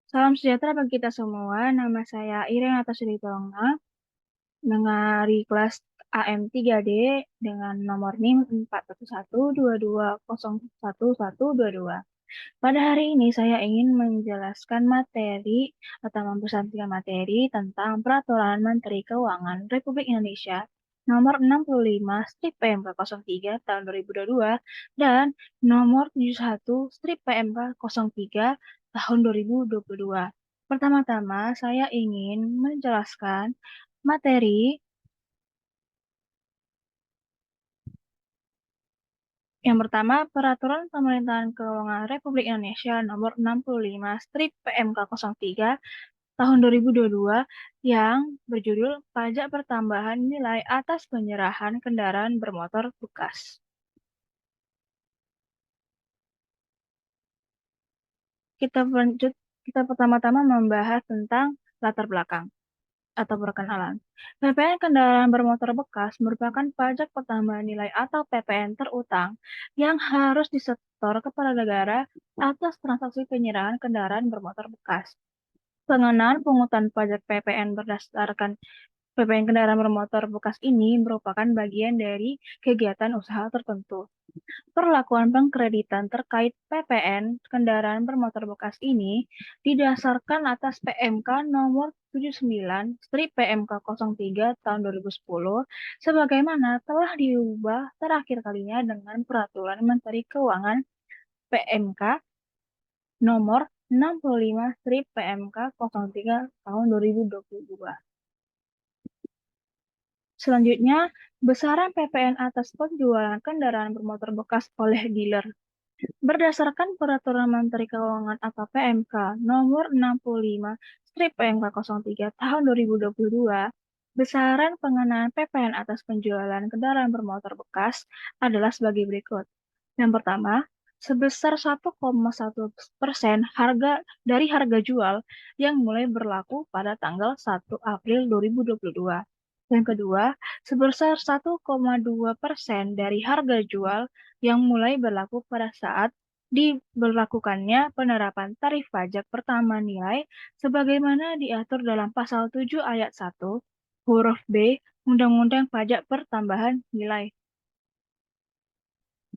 Salam sejahtera bagi kita semua. Nama saya Irene Atasritonga, dari kelas AM3D dengan nomor NIM 4112201122. Pada hari ini saya ingin menjelaskan materi atau mempresentasikan materi tentang Peraturan Menteri Keuangan Republik Indonesia nomor 65 strip PMK 03 tahun 2022 dan nomor 71 strip PMK 03 tahun 2022. Pertama-tama saya ingin menjelaskan materi. Yang pertama, Peraturan Pemerintahan Keuangan Republik Indonesia Nomor 65 Strip PMK 03 Tahun 2022 yang berjudul Pajak Pertambahan Nilai atas Penyerahan Kendaraan Bermotor Bekas. Kita pertama-tama membahas tentang latar belakang atau perkenalan. PPN kendaraan bermotor bekas merupakan pajak pertambahan nilai atau PPN terutang yang harus disetor kepada negara atas transaksi penyerahan kendaraan bermotor bekas. Pengenaan pungutan pajak PPN berdasarkan PPN kendaraan bermotor bekas ini merupakan bagian dari kegiatan usaha tertentu. Perlakuan pengkreditan terkait PPN kendaraan bermotor bekas ini didasarkan atas PMK nomor 79 strip PMK 03 tahun 2010 sebagaimana telah diubah terakhir kalinya dengan Peraturan Menteri Keuangan PMK nomor 65 strip PMK 03 tahun 2022. Selanjutnya, besaran PPN atas penjualan kendaraan bermotor bekas oleh dealer. Berdasarkan Peraturan Menteri Keuangan atau PMK nomor 65 strip PMK 03 tahun 2022, besaran pengenaan PPN atas penjualan kendaraan bermotor bekas adalah sebagai berikut. Yang pertama, sebesar 1,1% dari harga jual yang mulai berlaku pada tanggal 1 April 2022. Yang kedua, sebesar 1,2% dari harga jual yang mulai berlaku pada saat diberlakukannya penerapan tarif pajak pertama nilai sebagaimana diatur dalam pasal 7 ayat 1 huruf B Undang-Undang Pajak Pertambahan Nilai.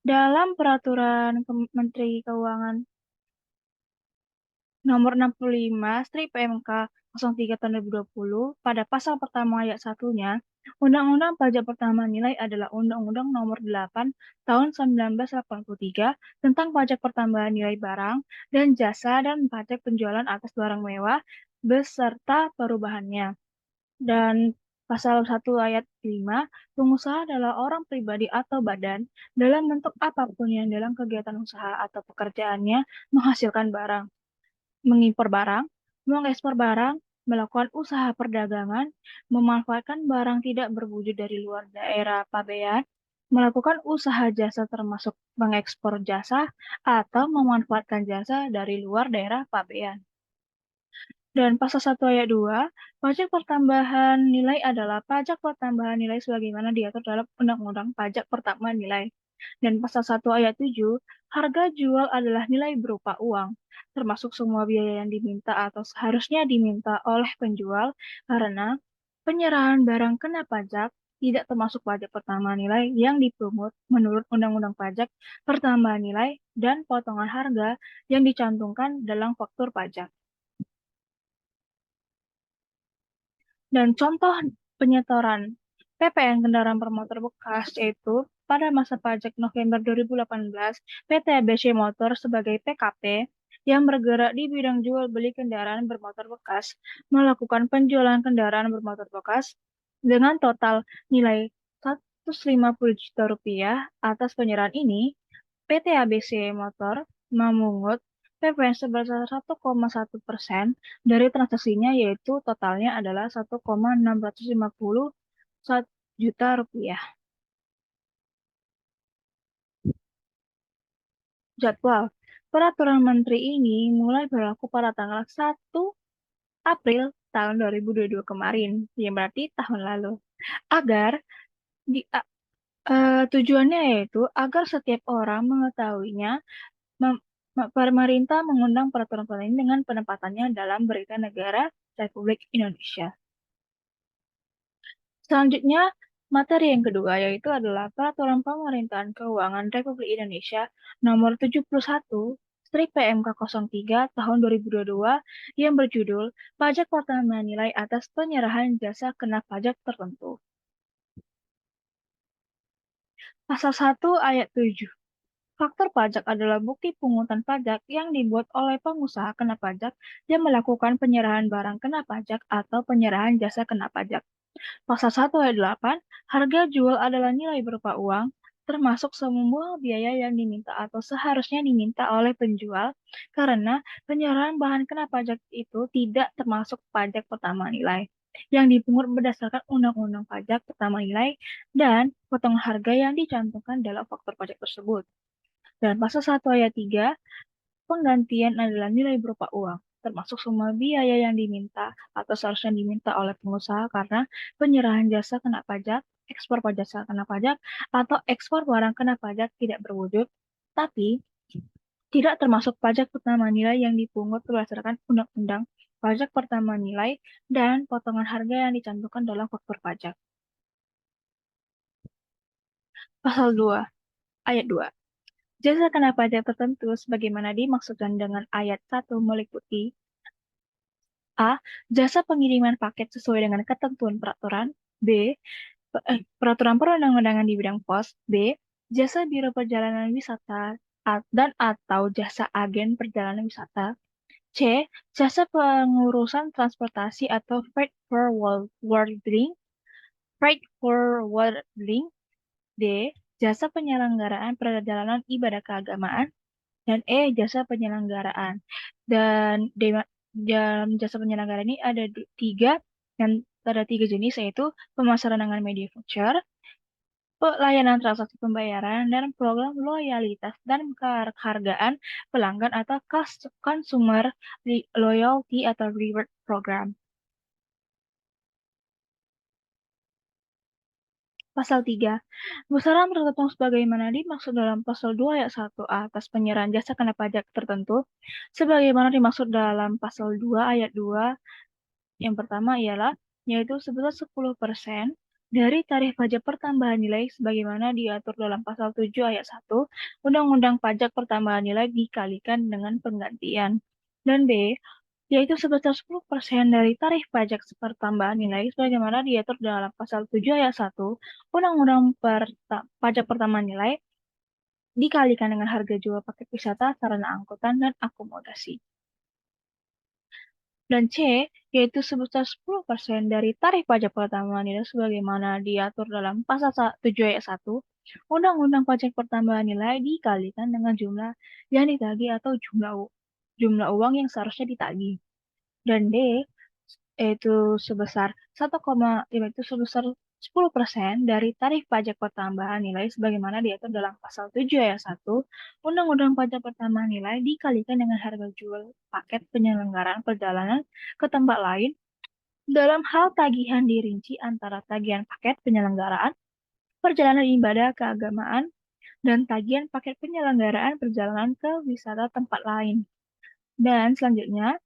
Dalam Peraturan Menteri Keuangan Nomor 65 strip PMK 03 tahun 2020 pada pasal pertama ayat 1-nya, Undang-Undang Pajak Pertama Nilai adalah Undang-Undang Nomor 8 Tahun 1983 tentang pajak pertambahan nilai barang dan jasa dan pajak penjualan atas barang mewah beserta perubahannya. Dan pasal 1 ayat 5, pengusaha adalah orang pribadi atau badan dalam bentuk apapun yang dalam kegiatan usaha atau pekerjaannya menghasilkan barang, mengimpor barang, mengekspor barang, melakukan usaha perdagangan, memanfaatkan barang tidak berwujud dari luar daerah pabean, melakukan usaha jasa termasuk mengekspor jasa, atau memanfaatkan jasa dari luar daerah pabean. Dan pasal 1 ayat 2, pajak pertambahan nilai adalah pajak pertambahan nilai sebagaimana diatur dalam Undang-Undang Pajak Pertambahan Nilai. Dan pasal 1 ayat 7, harga jual adalah nilai berupa uang, termasuk semua biaya yang diminta atau seharusnya diminta oleh penjual karena penyerahan barang kena pajak tidak termasuk pajak pertambahan nilai yang dipungut menurut Undang-Undang Pajak Pertambahan Nilai dan potongan harga yang dicantumkan dalam faktur pajak. Dan contoh penyetoran PPN kendaraan bermotor bekas yaitu pada masa pajak November 2018, PT ABC Motor sebagai PKP yang bergerak di bidang jual beli kendaraan bermotor bekas melakukan penjualan kendaraan bermotor bekas dengan total nilai 150 juta rupiah. Atas penyerahan ini, PT ABC Motor memungut PPN sebesar 1,1% dari transaksinya, yaitu totalnya adalah 1,650 juta rupiah. Jadwal Peraturan Menteri ini mulai berlaku pada tanggal 1 April tahun 2022 kemarin, yang berarti tahun lalu. Agar di, tujuannya yaitu agar setiap orang mengetahuinya, Pemerintah mengundang peraturan ini dengan penempatannya dalam Berita Negara Republik Indonesia. Selanjutnya, materi yang kedua yaitu adalah Peraturan Pemerintahan Keuangan Republik Indonesia Nomor 71 Strip PMK 03 Tahun 2022 yang berjudul Pajak Pertambahan Nilai atas Penyerahan Jasa Kena Pajak Tertentu. Pasal 1 Ayat 7. Faktor pajak adalah bukti pungutan pajak yang dibuat oleh pengusaha kena pajak yang melakukan penyerahan barang kena pajak atau penyerahan jasa kena pajak. Pasal 1 ayat 8, harga jual adalah nilai berupa uang, termasuk semua biaya yang diminta atau seharusnya diminta oleh penjual, karena penyerahan bahan kena pajak itu tidak termasuk pajak pertama nilai, yang dipungut berdasarkan Undang-Undang Pajak Pertama Nilai dan potongan harga yang dicantumkan dalam faktor pajak tersebut. Dan pasal 1 ayat 3, penggantian adalah nilai berupa uang, termasuk semua biaya yang diminta atau seharusnya diminta oleh pengusaha karena penyerahan jasa kena pajak, ekspor jasa kena pajak, atau ekspor barang kena pajak tidak berwujud, tapi tidak termasuk pajak pertama nilai yang dipungut berdasarkan Undang-Undang Pajak Pertama Nilai dan potongan harga yang dicantumkan dalam faktur pajak. Pasal 2, ayat 2. Jasa kena pajak tertentu sebagaimana dimaksudkan dengan ayat 1 meliputi A. Jasa pengiriman paket sesuai dengan ketentuan peraturan. B. Peraturan perundang-undangan di bidang pos. B. Jasa biro perjalanan wisata dan atau jasa agen perjalanan wisata. C. Jasa pengurusan transportasi atau freight forwarding. D. Jasa penyelenggaraan perjalanan ibadah keagamaan. Dan E. Jasa penyelenggaraan. Dan jasa penyelenggaraan ini ada tiga jenis, yaitu pemasaran dengan media voucher, pelayanan transaksi pembayaran, dan program loyalitas dan penghargaan pelanggan atau consumer loyalty atau reward program. Pasal 3. Besaran tertentu sebagaimana dimaksud dalam pasal 2 ayat 1 atas penyerahan jasa kena pajak tertentu, sebagaimana dimaksud dalam pasal 2 ayat 2 yang pertama ialah yaitu sebesar 10% dari tarif pajak pertambahan nilai sebagaimana diatur dalam pasal 7 ayat 1 Undang-Undang Pajak Pertambahan Nilai dikalikan dengan penggantian. Dan B, yaitu sebesar 10% dari tarif pajak pertambahan nilai sebagaimana diatur dalam pasal 7 ayat 1 Undang-Undang Pajak Pertambahan Nilai dikalikan dengan harga jual paket wisata, sarana angkutan, dan akomodasi. Dan C, yaitu sebesar 10% dari tarif pajak pertambahan nilai sebagaimana diatur dalam pasal 7 ayat 1 Undang-Undang Pajak Pertambahan Nilai dikalikan dengan jumlah yang ditagih atau jumlah uang yang seharusnya ditagih. Dan D, yaitu sebesar 10% dari tarif pajak pertambahan nilai sebagaimana diatur dalam pasal 7 ayat 1 Undang-Undang Pajak Pertambahan Nilai dikalikan dengan harga jual paket penyelenggaraan perjalanan ke tempat lain dalam hal tagihan dirinci antara tagihan paket penyelenggaraan perjalanan ibadah keagamaan dan tagihan paket penyelenggaraan perjalanan ke wisata tempat lain. Dan selanjutnya,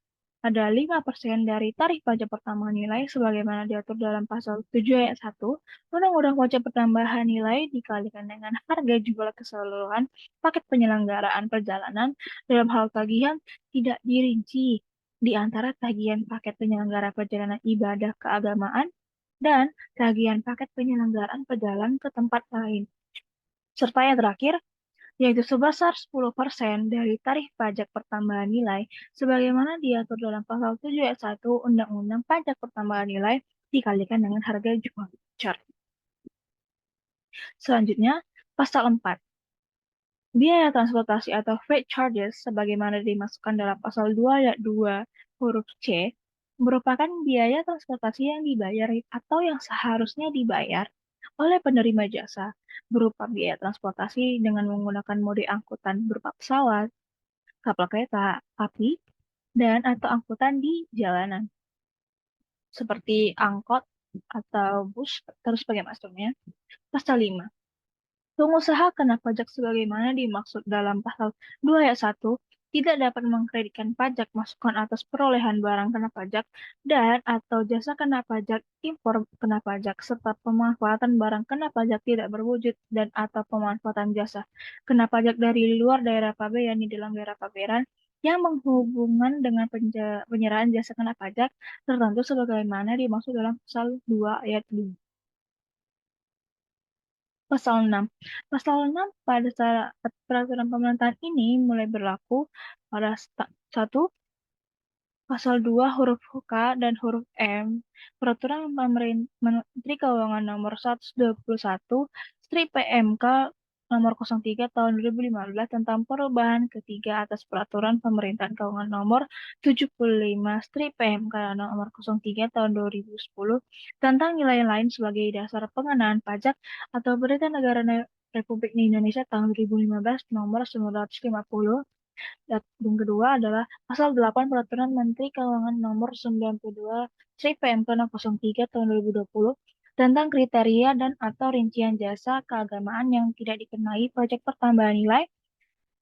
ada 5% dari tarif pajak pertambahan nilai sebagaimana diatur dalam pasal 7 ayat 1 Undang-Undang Pajak Pertambahan Nilai dikalikan dengan harga jual keseluruhan paket penyelenggaraan perjalanan dalam hal tagihan tidak dirinci di antara tagihan paket penyelenggara perjalanan ibadah keagamaan dan tagihan paket penyelenggaraan perjalanan ke tempat lain. Serta yang terakhir, yaitu sebesar 10% dari tarif pajak pertambahan nilai sebagaimana diatur dalam pasal 7 ayat 1 Undang-Undang Pajak Pertambahan Nilai dikalikan dengan harga jual voucher. Selanjutnya, pasal 4. Biaya transportasi atau freight charges sebagaimana dimasukkan dalam pasal 2 ayat 2 huruf C merupakan biaya transportasi yang dibayar atau yang seharusnya dibayar oleh penerima jasa berupa biaya transportasi dengan menggunakan mode angkutan berupa pesawat, kapal kereta, api, dan atau angkutan di jalanan seperti angkot atau bus terus sebagai masuknya. Pasal 5. Pengusaha kena pajak sebagaimana dimaksud dalam pasal 2 ayat 1 tidak dapat mengkreditkan pajak masukan atas perolehan barang kena pajak dan atau jasa kena pajak, impor kena pajak, serta pemanfaatan barang kena pajak tidak berwujud dan atau pemanfaatan jasa kena pajak dari luar daerah pabean di dalam daerah pabean yang menghubungan dengan penyerahan jasa kena pajak tertentu sebagaimana dimaksud dalam pasal 2 ayat 2. Pasal 6. Pasal 6 pada saat peraturan pemerintahan ini mulai berlaku pada 1 Pasal 2 huruf K dan huruf M, Peraturan Menteri Keuangan Nomor 121, Strip PMK Nomor 03 Tahun 2015 tentang perubahan ketiga atas Peraturan Pemerintahan Keuangan Nomor 75, Strip PMK Nomor 03 Tahun 2010 tentang nilai lain sebagai dasar pengenaan pajak atau Berita Negara Republik Indonesia tahun 2015 Nomor 950. Dan kedua adalah Pasal 8 Peraturan Menteri Keuangan Nomor 92 PMK 03 Tahun 2020 tentang kriteria dan atau rincian jasa keagamaan yang tidak dikenai pajak pertambahan nilai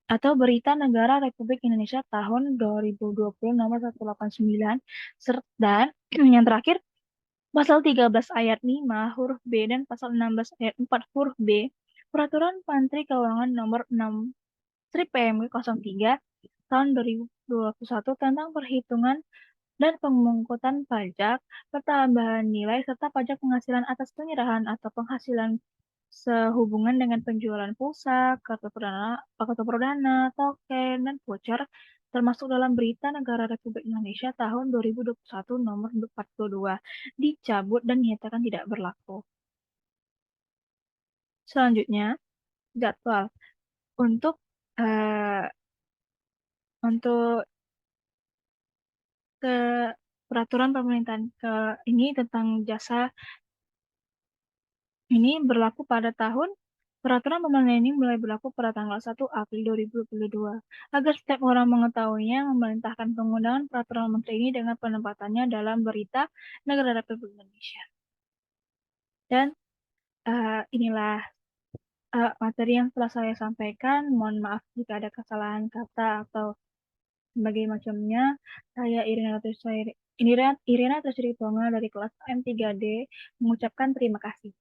atau Berita Negara Republik Indonesia tahun 2020 Nomor 189 dan yang terakhir Pasal 13 ayat 5 huruf B dan Pasal 16 ayat 4 huruf B Peraturan Menteri Keuangan Nomor 6 PMK 03 tahun 2021 tentang perhitungan dan pemungutan pajak, pertambahan nilai, serta pajak penghasilan atas penyerahan atau penghasilan sehubungan dengan penjualan pulsa, kartu perdana, token, dan voucher, termasuk dalam Berita Negara Republik Indonesia tahun 2021 nomor 42, dicabut dan dinyatakan tidak berlaku. Selanjutnya, jadwal untuk eh, untuk ke peraturan pemerintahan ini tentang jasa ini berlaku pada tahun peraturan pemerintahan ini mulai berlaku pada tanggal 1 April 2022. Agar setiap orang mengetahuinya, memerintahkan penggunaan peraturan menteri ini dengan penempatannya dalam Berita Negara Republik Indonesia. Dan inilah materi yang telah saya sampaikan. Mohon maaf jika ada kesalahan kata atau sebagai macamnya. Saya Irina Trisritonga dari kelas M3D mengucapkan terima kasih.